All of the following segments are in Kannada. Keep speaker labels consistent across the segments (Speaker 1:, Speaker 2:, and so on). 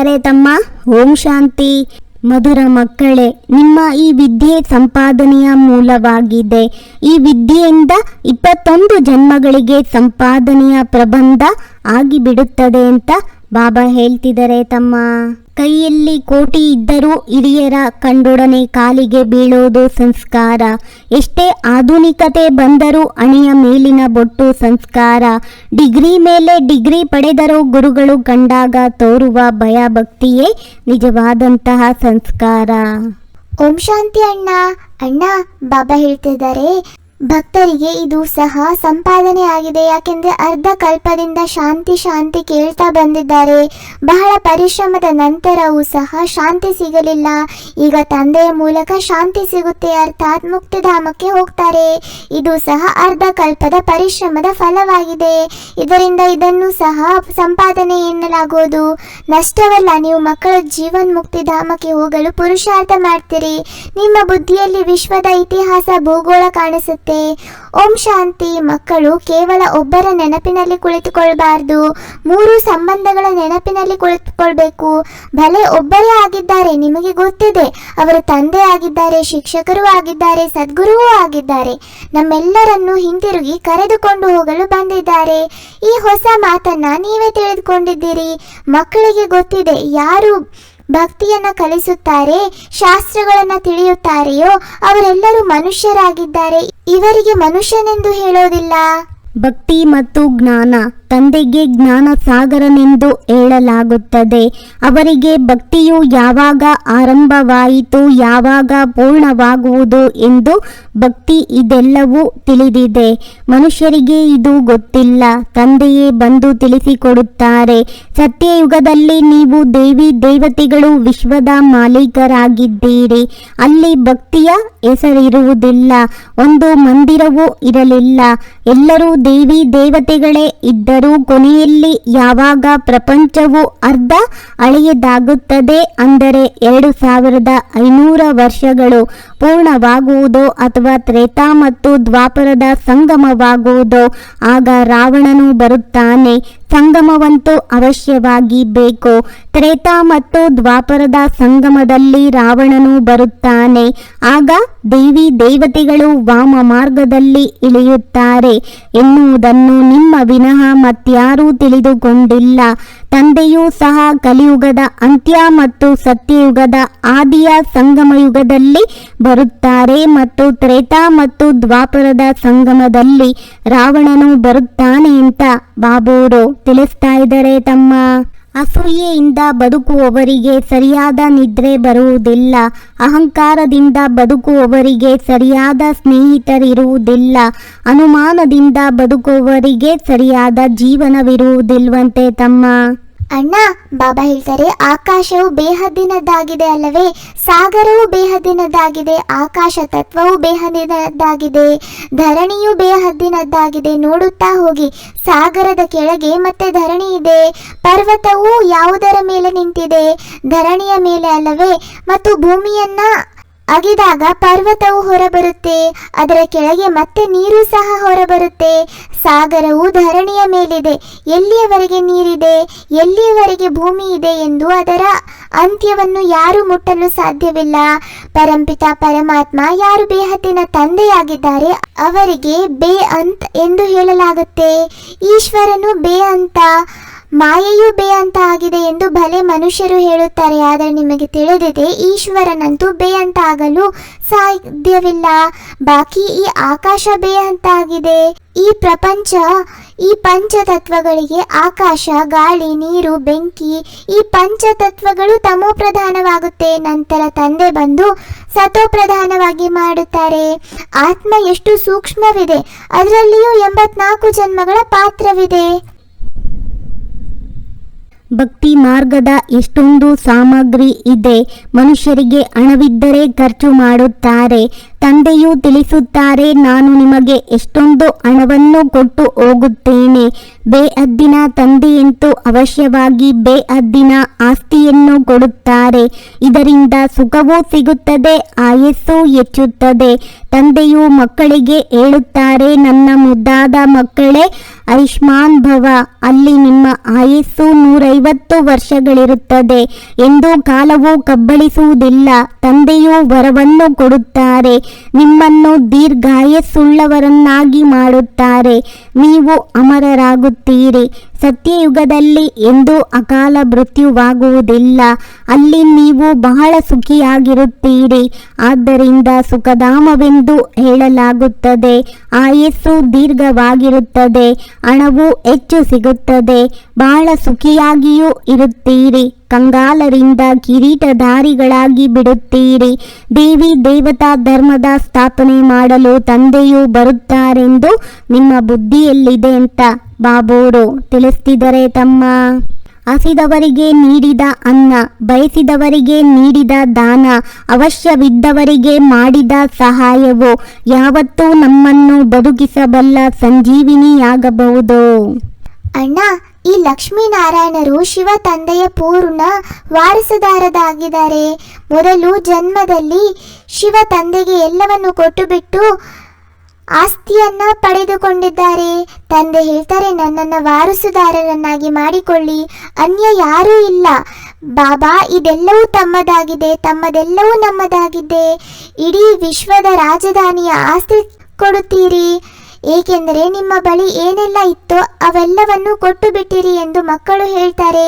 Speaker 1: ಹೇಳ್ತಿದ್ದಾರೆ ತಮ್ಮ. ಓಂ ಶಾಂತಿ. ಮಧುರ ಮಕ್ಕಳೇ, ನಿಮ್ಮ ಈ ವಿದ್ಯೆ ಸಂಪಾದನೆಯ ಮೂಲವಾಗಿದೆ. ಈ ವಿದ್ಯೆಯಿಂದ 21 ಜನ್ಮಗಳಿಗೆ ಸಂಪಾದನೆಯ ಪ್ರಬಂಧ ಆಗಿಬಿಡುತ್ತದೆ ಅಂತ ಬಾಬಾ ಹೇಳ್ತಿದ್ದಾರೆ ತಮ್ಮ. ಕೈಯಲ್ಲಿ ಕೋಟಿ ಇದ್ದರೂ ಹಿರಿಯರ ಕಂಡೊಡನೆ ಕಾಲಿಗೆ ಬೀಳೋದು ಸಂಸ್ಕಾರ. ಎಷ್ಟೇ ಆಧುನಿಕತೆ ಬಂದರೂ ಹಣೆಯ ಮೇಲಿನ ಬೊಟ್ಟು ಸಂಸ್ಕಾರ. ಡಿಗ್ರಿ ಮೇಲೆ ಡಿಗ್ರಿ ಪಡೆದರೂ ಗುರುಗಳು ಕಂಡಾಗ ತೋರುವ ಭಯ ಭಕ್ತಿಯೇ ನಿಜವಾದಂತಹ ಸಂಸ್ಕಾರ.
Speaker 2: ಓಂ ಶಾಂತಿ ಅಣ್ಣ. ಅಣ್ಣ, ಬಾಬಾ ಹೇಳ್ತಿದ್ದಾರೆ ಭಕ್ತರಿಗೆ ಇದು ಸಹ ಸಂಪಾದನೆ ಆಗಿದೆ. ಯಾಕೆಂದ್ರೆ ಅರ್ಧ ಕಲ್ಪದಿಂದ ಶಾಂತಿ ಶಾಂತಿ ಕೇಳ್ತಾ ಬಂದಿದ್ದಾರೆ. ಬಹಳ ಪರಿಶ್ರಮದ ನಂತರವೂ ಸಹ ಶಾಂತಿ ಸಿಗಲಿಲ್ಲ. ಈಗ ತಂದೆಯ ಮೂಲಕ ಶಾಂತಿ ಸಿಗುತ್ತೆ, ಅರ್ಥಾತ್ ಮುಕ್ತಿಧಾಮಕ್ಕೆ ಹೋಗ್ತಾರೆ. ಇದು ಸಹ ಅರ್ಧ ಕಲ್ಪದ ಪರಿಶ್ರಮದ ಫಲವಾಗಿದೆ. ಇದರಿಂದ ಇದನ್ನು ಸಹ ಸಂಪಾದನೆ ಎನ್ನಲಾಗುವುದು. ನಷ್ಟವಲ್ಲ. ನೀವು ಮಕ್ಕಳ ಜೀವನ್ ಮುಕ್ತಿಧಾಮಕ್ಕೆ ಹೋಗಲು ಪುರುಷಾರ್ಥ ಮಾಡ್ತೀರಿ. ನಿಮ್ಮ ಬುದ್ಧಿಯಲ್ಲಿ ವಿಶ್ವದ ಇತಿಹಾಸ ಭೂಗೋಳ ಕಾಣಿಸುತ್ತೆ. ಓಂ ಶಾಂತಿ. ಮಕ್ಕಳು ಕೇವಲ ಒಬ್ಬರ ನೆನಪಿನಲ್ಲಿ ಕುಳಿತುಕೊಳ್ಬಾರ್ದು, 3 ಸಂಬಂಧಗಳ ನೆನಪಿನಲ್ಲಿ ಕುಳಿತುಕೊಳ್ಬೇಕು. ಭಲೆ ಒಬ್ಬರೇ ಆಗಿದ್ದಾರೆ, ನಿಮಗೆ ಗೊತ್ತಿದೆ, ಅವರು ತಂದೆ ಆಗಿದ್ದಾರೆ, ಶಿಕ್ಷಕರೂ ಆಗಿದ್ದಾರೆ, ಸದ್ಗುರುವೂ ಆಗಿದ್ದಾರೆ. ನಮ್ಮೆಲ್ಲರನ್ನು ಹಿಂತಿರುಗಿ ಕರೆದುಕೊಂಡು ಹೋಗಲು ಬಂದಿದ್ದಾರೆ. ಈ ಹೊಸ ಮಾತನ್ನ ನೀವೇ ತಿಳಿದುಕೊಂಡಿದ್ದೀರಿ. ಮಕ್ಕಳಿಗೆ ಗೊತ್ತಿದೆ, ಯಾರು ಭಕ್ತಿಯನ್ನ ಕಲಿಸುತ್ತಾರೆ, ಶಾಸ್ತ್ರಗಳನ್ನ ತಿಳಿಯುತ್ತಾರೆಯೋ ಅವರೆಲ್ಲರೂ ಮನುಷ್ಯರಾಗಿದ್ದಾರೆ. ಇವರಿಗೆ ಮನುಷ್ಯನೆಂದು ಹೇಳೋದಿಲ್ಲ.
Speaker 1: ಭಕ್ತಿ ಮತ್ತು ಜ್ಞಾನ. ತಂದೆಗೆ ಜ್ಞಾನ ಸಾಗರನೆಂದು ಹೇಳಲಾಗುತ್ತದೆ. ಅವರಿಗೆ ಭಕ್ತಿಯು ಯಾವಾಗ ಆರಂಭವಾಯಿತು, ಯಾವಾಗ ಪೂರ್ಣವಾಗುವುದು ಎಂದು ಭಕ್ತಿ ಇದೆಲ್ಲವೂ ತಿಳಿದಿದೆ. ಮನುಷ್ಯರಿಗೆ ಇದು ಗೊತ್ತಿಲ್ಲ. ತಂದೆಯೇ ಬಂದು ತಿಳಿಸಿಕೊಡುತ್ತಾರೆ. ಸತ್ಯಯುಗದಲ್ಲಿ ನೀವು ದೇವಿ ದೇವತೆಗಳು ವಿಶ್ವದ ಮಾಲೀಕರಾಗಿದ್ದೀರಿ. ಅಲ್ಲಿ ಭಕ್ತಿಯ ಹೆಸರಿರುವುದಿಲ್ಲ. ಒಂದು ಮಂದಿರವೂ ಇರಲಿಲ್ಲ. ಎಲ್ಲರೂ ದೇವಿ ದೇವತೆಗಳೇ ಇದ್ದರು. ಕೊನೆಯಲ್ಲಿ ಯಾವಾಗ ಪ್ರಪಂಚವು ಅರ್ಧ ಹಳೆಯದಾಗುತ್ತದೆ, ಅಂದರೆ 2500 ವರ್ಷಗಳು ಪೂರ್ಣವಾಗುವುದೋ ಅಥವಾ ತ್ರೇತಾ ಮತ್ತು ದ್ವಾಪರದ ಸಂಗಮವಾಗುವುದೋ, ಆಗ ರಾವಣನು ಬರುತ್ತಾನೆ. ಸಂಗಮವಂತೂ ಅವಶ್ಯವಾಗಿ ಬೇಕು. ತ್ರೇತಾ ಮತ್ತು ದ್ವಾಪರದ ಸಂಗಮದಲ್ಲಿ ರಾವಣನು ಬರುತ್ತಾನೆ. ಆಗ ದೇವಿ ದೇವತೆಗಳು ವಾಮ ಮಾರ್ಗದಲ್ಲಿ ಇಳಿಯುತ್ತಾರೆ ಎನ್ನುವುದನ್ನು ನಿಮ್ಮ ವಿನಃ ಮತ್ಯಾರೂ ತಿಳಿದುಕೊಂಡಿಲ್ಲ. ತಂದೆಯೂ ಸಹ ಕಲಿಯುಗದ ಅಂತ್ಯ ಮತ್ತು ಸತ್ಯಯುಗದ ಆದಿಯ ಸಂಗಮಯುಗದಲ್ಲಿ ಬರುತ್ತಾರೆ ಮತ್ತು ತ್ರೇತಾ ಮತ್ತು ದ್ವಾಪರದ ಸಂಗಮದಲ್ಲಿ ರಾವಣನು ಬರುತ್ತಾನೆ ಅಂತ ಬಾಬೂರು ತಿಳಿಸ್ತಾ ಇದ್ದಾರೆ ತಮ್ಮ. ಅಸೂಯೆಯಿಂದ ಬದುಕುವವರಿಗೆ ಸರಿಯಾದ ನಿದ್ರೆ ಬರುವುದಿಲ್ಲ. ಅಹಂಕಾರದಿಂದ ಬದುಕುವವರಿಗೆ ಸರಿಯಾದ ಸ್ನೇಹಿತರಿರುವುದಿಲ್ಲ. ಅನುಮಾನದಿಂದ ಬದುಕುವವರಿಗೆ ಸರಿಯಾದ ಜೀವನವಿರುವುದಿಲ್ಲವಂತೆ ತಮ್ಮ.
Speaker 2: ಅಣ್ಣ, ಬಾಬಾ ಹೇಳ್ತಾರೆ ಆಕಾಶವು ಬೇಹದ್ದಿನದ್ದಾಗಿದೆ ಅಲ್ಲವೇ, ಸಾಗರವು ಬೇಹದ್ದಿನದ್ದಾಗಿದೆ, ಆಕಾಶ ತತ್ವವು ಬೇಹದ್ದಿನದ್ದಾಗಿದೆ, ಧರಣಿಯು ಬೇಹದ್ದಿನದ್ದಾಗಿದೆ. ನೋಡುತ್ತಾ ಹೋಗಿ, ಸಾಗರದ ಕೆಳಗೆ ಮತ್ತೆ ಧರಣಿ ಇದೆ. ಪರ್ವತವು ಯಾವುದರ ಮೇಲೆ ನಿಂತಿದೆ? ಧರಣಿಯ ಮೇಲೆ ಅಲ್ಲವೇ. ಮತ್ತು ಭೂಮಿಯನ್ನ ಅಗಿದಾಗ ಪರ್ವತವು ಹೊರಬರುತ್ತೆ, ಅದರ ಕೆಳಗೆ ಮತ್ತೆ ನೀರು ಸಹ ಹೊರಬರುತ್ತೆ. ಸಾಗರವು ಧರಣಿಯ ಮೇಲಿದೆ. ಎಲ್ಲಿಯವರೆಗೆ ನೀರಿದೆ, ಎಲ್ಲಿಯವರೆಗೆ ಭೂಮಿ ಇದೆ ಎಂದು ಅದರ ಅಂತ್ಯವನ್ನು ಯಾರು ಮುಟ್ಟಲು ಸಾಧ್ಯವಿಲ್ಲ. ಪರಂಪಿತ ಪರಮಾತ್ಮ ಯಾರು ಬೇಹದ್ದಿನ ತಂದೆಯಾಗಿದ್ದಾರೆ ಅವರಿಗೆ ಬೇ ಅಂತ್ ಎಂದು ಹೇಳಲಾಗುತ್ತೆ. ಈಶ್ವರನು ಬೇ ಅಂತ, ಮಾಯೆಯೂ ಬೇ ಅಂತ ಆಗಿದೆ ಎಂದು ಭಲೆ ಮನುಷ್ಯರು ಹೇಳುತ್ತಾರೆ. ಆದರೆ ನಿಮಗೆ ತಿಳಿದಿದೆ, ಈಶ್ವರನಂತೂ ಬೇ ಅಂತ ಆಗಲು ಸಾಧ್ಯವಿಲ್ಲ. ಬಾಕಿ ಈ ಆಕಾಶ ಬೇ ಅಂತ ಆಗಿದೆ. ಈ ಪ್ರಪಂಚ, ಈ ಪಂಚತತ್ವಗಳಿಗೆ ಆಕಾಶ, ಗಾಳಿ, ನೀರು, ಬೆಂಕಿ, ಈ ಪಂಚತತ್ವಗಳು ತಮೋ ಪ್ರಧಾನವಾಗುತ್ತೆ. ನಂತರ ತಂದೆ ಬಂದು ಸತೋ ಪ್ರಧಾನವಾಗಿ ಮಾಡುತ್ತಾರೆ. ಆತ್ಮ ಎಷ್ಟು ಸೂಕ್ಷ್ಮವಿದೆ, ಅದರಲ್ಲಿಯೂ 84 ಜನ್ಮಗಳ ಪಾತ್ರವಿದೆ.
Speaker 1: ಭಕ್ತಿ ಮಾರ್ಗದ ಎಷ್ಟೊಂದು ಸಾಮಗ್ರಿ ಇದೆ. ಮನುಷ್ಯರಿಗೆ ಹಣವಿದ್ದರೆ ಖರ್ಚು ಮಾಡುತ್ತಾರೆ. ತಂದೆಯು ತಿಳಿಸುತ್ತಾರೆ, ನಾನು ನಿಮಗೆ ಎಷ್ಟೊಂದು ಹಣವನ್ನು ಕೊಟ್ಟು ಹೋಗುತ್ತೇನೆ. ಬೇಹದ್ದಿನ ತಂದೆಯಂತೂ ಅವಶ್ಯವಾಗಿ ಬೇಹದ್ದಿನ ಆಸ್ತಿಯನ್ನು ಕೊಡುತ್ತಾರೆ. ಇದರಿಂದ ಸುಖವೂ ಸಿಗುತ್ತದೆ, ಆಯಸ್ಸು ಹೆಚ್ಚುತ್ತದೆ. ತಂದೆಯು ಮಕ್ಕಳಿಗೆ ಹೇಳುತ್ತಾರೆ, ನನ್ನ ಮುದ್ದಾದ ಮಕ್ಕಳೇ, ಆಯುಷ್ಮಾನ್ ಭವ, ಅಲ್ಲಿ ನಿಮ್ಮ ಆಯಸ್ಸು 150 ವರ್ಷಗಳಿರುತ್ತದೆ ಎಂದು ಕಾಲವು ಕಬ್ಬಳಿಸುವುದಿಲ್ಲ. ತಂದೆಯು ವರವನ್ನು ಕೊಡುತ್ತಾರೆ, ನಿಮ್ಮನ್ನು ದೀರ್ಘಾಯಸ್ಸುಳ್ಳವರನ್ನಾಗಿ ಮಾಡುತ್ತಾರೆ. ನೀವು ಅಮರರಾಗುತ್ತೀರಿ. ಸತ್ಯಯುಗದಲ್ಲಿ ಎಂದೂ ಅಕಾಲ ಮೃತ್ಯುವಾಗುವುದಿಲ್ಲ. ಅಲ್ಲಿ ನೀವು ಬಹಳ ಸುಖಿಯಾಗಿರುತ್ತೀರಿ. ಆದ್ದರಿಂದ ಸುಖಧಾಮವೆಂದು ಹೇಳಲಾಗುತ್ತದೆ. ಆಯಸ್ಸು ದೀರ್ಘವಾಗಿರುತ್ತದೆ, ಹಣವು ಹೆಚ್ಚು ಸಿಗುತ್ತದೆ, ಬಹಳ ಸುಖಿಯಾಗಿಯೂ ಇರುತ್ತೀರಿ. ಕಂಗಾಲರಿಂದ ಕಿರೀಟಧಾರಿಗಳಾಗಿ ಬಿಡುತ್ತೀರಿ. ದೇವಿ ದೇವತಾ ಧರ್ಮದ ಸ್ಥಾಪನೆ ಮಾಡಲು ತಂದೆಯು ಬರುತ್ತಾರೆಂದು ನಿಮ್ಮ ಬುದ್ಧಿಯಲ್ಲಿದೆ ಅಂತ ಬಾಬೋರು ತಿಳಿಸ್ತಿದ್ದಾರೆ ತಮ್ಮ. ಹಸಿದವರಿಗೆ ನೀಡಿದ ಅನ್ನ, ಬಯಸಿದವರಿಗೆ ನೀಡಿದ ದಾನ, ಅವಶ್ಯವಿದ್ದವರಿಗೆ ಮಾಡಿದ ಸಹಾಯವು ಯಾವತ್ತೂ ನಮ್ಮನ್ನು ಬದುಕಿಸಬಲ್ಲ ಸಂಜೀವಿನಿಯಾಗಬಹುದು.
Speaker 2: ಅಣ್ಣ, ಈ ಲಕ್ಷ್ಮೀನಾರಾಯಣರು ಶಿವ ತಂದೆಯ ಪೂರ್ಣ ವಾರಸುದಾರರಾಗಿದ್ದಾರೆ. ಮೊದಲು ಜನ್ಮದಲ್ಲಿ ಶಿವ ತಂದೆಗೆ ಎಲ್ಲವನ್ನು ಕೊಟ್ಟುಬಿಟ್ಟು ಆಸ್ತಿಯನ್ನ ಪಡೆದುಕೊಂಡಿದ್ದಾರೆ. ತಂದೆ ಹೇಳ್ತಾರೆ, ನನ್ನನ್ನು ವಾರಸುದಾರರನ್ನಾಗಿ ಮಾಡಿಕೊಳ್ಳಿ, ಅನ್ಯ ಯಾರೂ ಇಲ್ಲ. ಬಾಬಾ, ಇದೆಲ್ಲವೂ ತಮ್ಮದಾಗಿದೆ, ತಮ್ಮದೆಲ್ಲವೂ ನಮ್ಮದಾಗಿದೆ. ಇಡೀ ವಿಶ್ವದ ರಾಜಧಾನಿಯ ಆಸ್ತಿ ಕೊಡುತ್ತೀರಿ, ಏಕೆಂದರೆ ನಿಮ್ಮ ಬಳಿ ಏನೆಲ್ಲ ಇತ್ತೋ ಅವೆಲ್ಲವನ್ನು ಕೊಟ್ಟು ಬಿಟ್ಟಿರಿ ಎಂದು ಮಕ್ಕಳು ಹೇಳ್ತಾರೆ.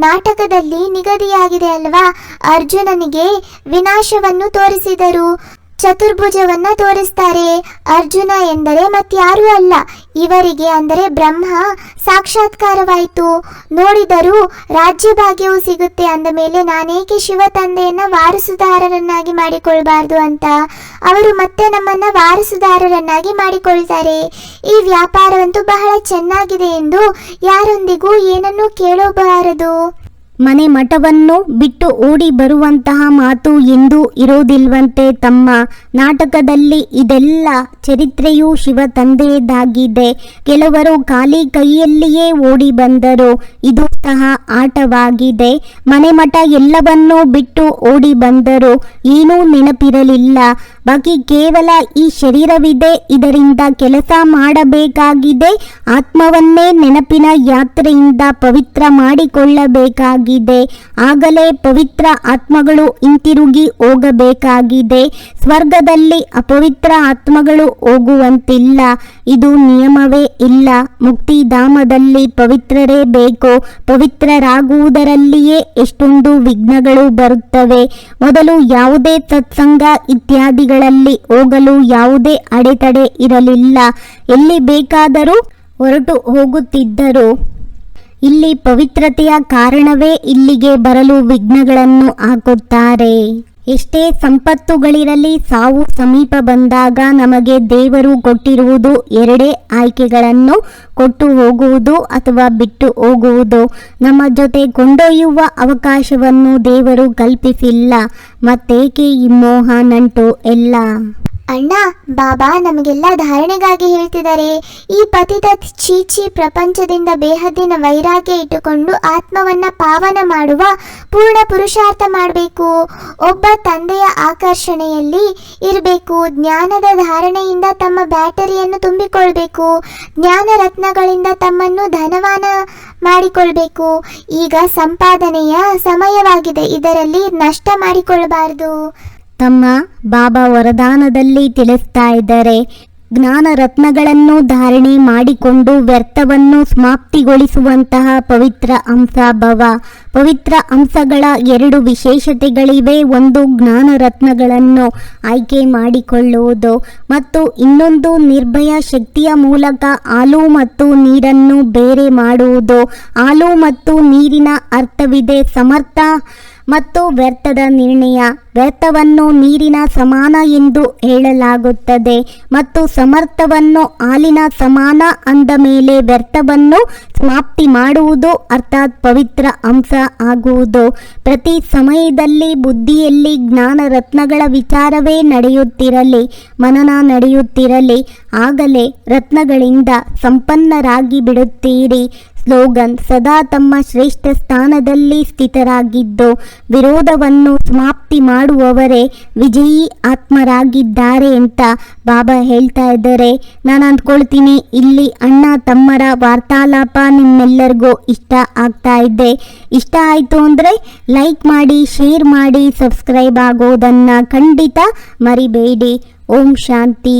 Speaker 2: ನಾಟಕದಲ್ಲಿ ನಿಗದಿಯಾಗಿದೆ ಅಲ್ವಾ, ಅರ್ಜುನನಿಗೆ ವಿನಾಶವನ್ನು ತೋರಿಸಿದರು, ಚತುರ್ಭುಜವನ್ನ ತೋರಿಸ್ತಾರೆ. ಅರ್ಜುನ ಎಂದರೆ ಮತ್ಯಾರೂ ಅಲ್ಲ, ಇವರಿಗೆ ಅಂದರೆ ಬ್ರಹ್ಮ ಸಾಕ್ಷಾತ್ಕಾರವಾಯಿತು. ನೋಡಿದರೂ ರಾಜ್ಯಭಾಗ್ಯವು ಸಿಗುತ್ತೆ ಅಂದ ಮೇಲೆ ನಾನೇಕೆ ಶಿವ ತಂದೆಯನ್ನ ವಾರಸುದಾರರನ್ನಾಗಿ ಮಾಡಿಕೊಳ್ಬಾರ್ದು ಅಂತ ಅವರು ಮತ್ತೆ ನಮ್ಮನ್ನ ವಾರಸುದಾರರನ್ನಾಗಿ ಮಾಡಿಕೊಳ್ತಾರೆ. ಈ ವ್ಯಾಪಾರವಂತೂ ಬಹಳ ಚೆನ್ನಾಗಿದೆ ಎಂದು ಯಾರೊಂದಿಗೂ ಏನನ್ನೂ ಕೇಳಬಾರದು.
Speaker 1: ಮನೆ ಮಠವನ್ನು ಬಿಟ್ಟು ಓಡಿ ಬರುವಂತಹ ಮಾತು ಎಂದೂ ಇರೋದಿಲ್ವಂತೆ ತಮ್ಮ. ನಾಟಕದಲ್ಲಿ ಇದೆಲ್ಲ ಚರಿತ್ರೆಯು ಶಿವ ತಂದೆಯದಾಗಿದೆ. ಕೆಲವರು ಖಾಲಿ ಕೈಯಲ್ಲಿಯೇ ಓಡಿ ಬಂದರು. ಇದು ಸಹ ಆಟವಾಗಿದೆ. ಮನೆ ಮಠ ಎಲ್ಲವನ್ನೂ ಬಿಟ್ಟು ಓಡಿ ಬಂದರು. ಏನೂ ನೆನಪಿರಲಿಲ್ಲ. ಬಾಕಿ ಕೇವಲ ಈ ಶರೀರವಿದೆ, ಇದರಿಂದ ಕೆಲಸ ಮಾಡಬೇಕಾಗಿದೆ. ಆತ್ಮವನ್ನೇ ನೆನಪಿನ ಯಾತ್ರೆಯಿಂದ ಪವಿತ್ರ ಮಾಡಿಕೊಳ್ಳಬೇಕಾಗಿದೆ. ಆಗಲೇ ಪವಿತ್ರ ಆತ್ಮಗಳು ಹಿಂತಿರುಗಿ ಹೋಗಬೇಕಾಗಿದೆ. ಸ್ವರ್ಗದಲ್ಲಿ ಅಪವಿತ್ರ ಆತ್ಮಗಳು ಹೋಗುವಂತಿಲ್ಲ. ಇದು ನಿಯಮವೇ ಇಲ್ಲ. ಮುಕ್ತಿಧಾಮದಲ್ಲಿ ಪವಿತ್ರರೇ ಬೇಕು. ಪವಿತ್ರರಾಗುವುದರಲ್ಲಿಯೇ ಎಷ್ಟೊಂದು ವಿಘ್ನಗಳು ಬರುತ್ತವೆ. ಮೊದಲು ಯಾವುದೇ ಸತ್ಸಂಗ ಇತ್ಯಾದಿಗಳಲ್ಲಿ ಹೋಗಲು ಯಾವುದೇ ಅಡೆತಡೆ ಇರಲಿಲ್ಲ. ಎಲ್ಲಿ ಬೇಕಾದರೂ ಹೊರಟು ಹೋಗುತ್ತಿದ್ದರು. ಇಲ್ಲಿ ಪವಿತ್ರತೆಯ ಕಾರಣವೇ ಇಲ್ಲಿಗೆ ಬರಲು ವಿಘ್ನಗಳನ್ನು ಹಾಕುತ್ತಾರೆ. ಎಷ್ಟೇ ಸಂಪತ್ತುಗಳಿರಲಿ, ಸಾವು ಸಮೀಪ ಬಂದಾಗ ನಮಗೆ ದೇವರು ಕೊಟ್ಟಿರುವುದು ಎರಡೇ ಆಯ್ಕೆಗಳನ್ನು, ಕೊಟ್ಟು ಹೋಗುವುದು ಅಥವಾ ಬಿಟ್ಟು ಹೋಗುವುದು. ನಮ್ಮ ಜೊತೆ ಕೊಂಡೊಯ್ಯುವ ಅವಕಾಶವನ್ನು ದೇವರು ಕಲ್ಪಿಸಿಲ್ಲ. ಮತ್ತೇಕೆ ಈ ಮೋಹ ನಂಟು ಎಲ್ಲ?
Speaker 2: ಅಣ್ಣ, ಬಾಬಾ ನಮಗೆಲ್ಲ ಧಾರಣೆಗಾಗಿ ಹೇಳ್ತಿದ್ದಾರೆ. ಈ ಪತಿತ ಚೀಚಿ ಪ್ರಪಂಚದಿಂದ ಬೇಹದ್ದಿನ ವೈರಾಗ್ಯ ಇಟ್ಟುಕೊಂಡು ಆತ್ಮವನ್ನ ಪಾವನ ಮಾಡುವ ಪೂರ್ಣ ಪುರುಷಾರ್ಥ ಮಾಡಬೇಕು. ಒಬ್ಬ ತಂದೆಯ ಆಕರ್ಷಣೆಯಲ್ಲಿ ಇರಬೇಕು. ಜ್ಞಾನದ ಧಾರಣೆಯಿಂದ ತಮ್ಮ ಬ್ಯಾಟರಿಯನ್ನು ತುಂಬಿಕೊಳ್ಬೇಕು. ಜ್ಞಾನ ರತ್ನಗಳಿಂದ ತಮ್ಮನ್ನು ಧನವಾನ ಮಾಡಿಕೊಳ್ಬೇಕು. ಈಗ ಸಂಪಾದನೆಯ ಸಮಯವಾಗಿದೆ, ಇದರಲ್ಲಿ ನಷ್ಟ ಮಾಡಿಕೊಳ್ಳಬಾರದು.
Speaker 1: ತಮ್ಮ ಬಾಬಾ ವರದಾನದಲ್ಲಿ ತಿಳಿಸ್ತಾ ಇದ್ದಾರೆ, ಜ್ಞಾನ ರತ್ನಗಳನ್ನು ಧಾರಣೆ ಮಾಡಿಕೊಂಡು ವ್ಯರ್ಥವನ್ನು ಸಮಾಪ್ತಿಗೊಳಿಸುವಂತಹ ಪವಿತ್ರ ಅಂಶ ಭವ. ಪವಿತ್ರ ಅಂಶಗಳ ಎರಡು ವಿಶೇಷತೆಗಳಿವೆ. ಒಂದು ಜ್ಞಾನ ರತ್ನಗಳನ್ನು ಆಯ್ಕೆ ಮಾಡಿಕೊಳ್ಳುವುದು ಮತ್ತು ಇನ್ನೊಂದು ನಿರ್ಭಯ ಶಕ್ತಿಯ ಮೂಲಕ ಹಾಲು ಮತ್ತು ನೀರನ್ನು ಬೇರೆ ಮಾಡುವುದು. ಹಾಲು ಮತ್ತು ನೀರಿನ ಅರ್ಥವಿದೆ ಸಮರ್ಥ ಮತ್ತು ವ್ಯರ್ಥದ ನಿರ್ಣಯ. ವ್ಯರ್ಥವನ್ನು ನೀರಿನ ಸಮಾನ ಎಂದು ಹೇಳಲಾಗುತ್ತದೆ ಮತ್ತು ಸಮರ್ಥವನ್ನು ಹಾಲಿನ ಸಮಾನ ಅಂದ ಮೇಲೆ ವ್ಯರ್ಥವನ್ನು ಸಮಾಪ್ತಿ ಮಾಡುವುದು ಅರ್ಥಾತ್ ಪವಿತ್ರ ಅಂಶ ಆಗುವುದು. ಪ್ರತಿ ಸಮಯದಲ್ಲಿ ಬುದ್ಧಿಯಲ್ಲಿ ಜ್ಞಾನ ರತ್ನಗಳ ವಿಚಾರವೇ ನಡೆಯುತ್ತಿರಲಿ, ಮನನ ನಡೆಯುತ್ತಿರಲಿ, ಆಗಲೇ ರತ್ನಗಳಿಂದ ಸಂಪನ್ನರಾಗಿ ಬಿಡುತ್ತೀರಿ. ಸ್ಲೋಗನ್: ಸದಾ ತಮ್ಮ ಶ್ರೇಷ್ಠ ಸ್ಥಾನದಲ್ಲಿ ಸ್ಥಿತರಾಗಿದ್ದು ವಿರೋಧವನ್ನು ಸಮಾಪ್ತಿ ಮಾಡುವವರೇ ವಿಜಯೀ ಆತ್ಮರಾಗಿದ್ದಾರೆ ಅಂತ ಬಾಬಾ ಹೇಳ್ತಾ ಇದ್ದಾರೆ. ನಾನು ಅಂದ್ಕೊಳ್ತೀನಿ ಇಲ್ಲಿ ಅಣ್ಣ ತಮ್ಮರ ವಾರ್ತಾಲಾಪ ನಿಮ್ಮೆಲ್ಲರಿಗೂ ಇಷ್ಟ ಆಗ್ತಾ ಇದೆ. ಇಷ್ಟ ಆಯಿತು ಅಂದರೆ ಲೈಕ್ ಮಾಡಿ, ಶೇರ್ ಮಾಡಿ, ಸಬ್ಸ್ಕ್ರೈಬ್ ಆಗೋದನ್ನು ಖಂಡಿತ ಮರಿಬೇಡಿ. ಓಂ ಶಾಂತಿ.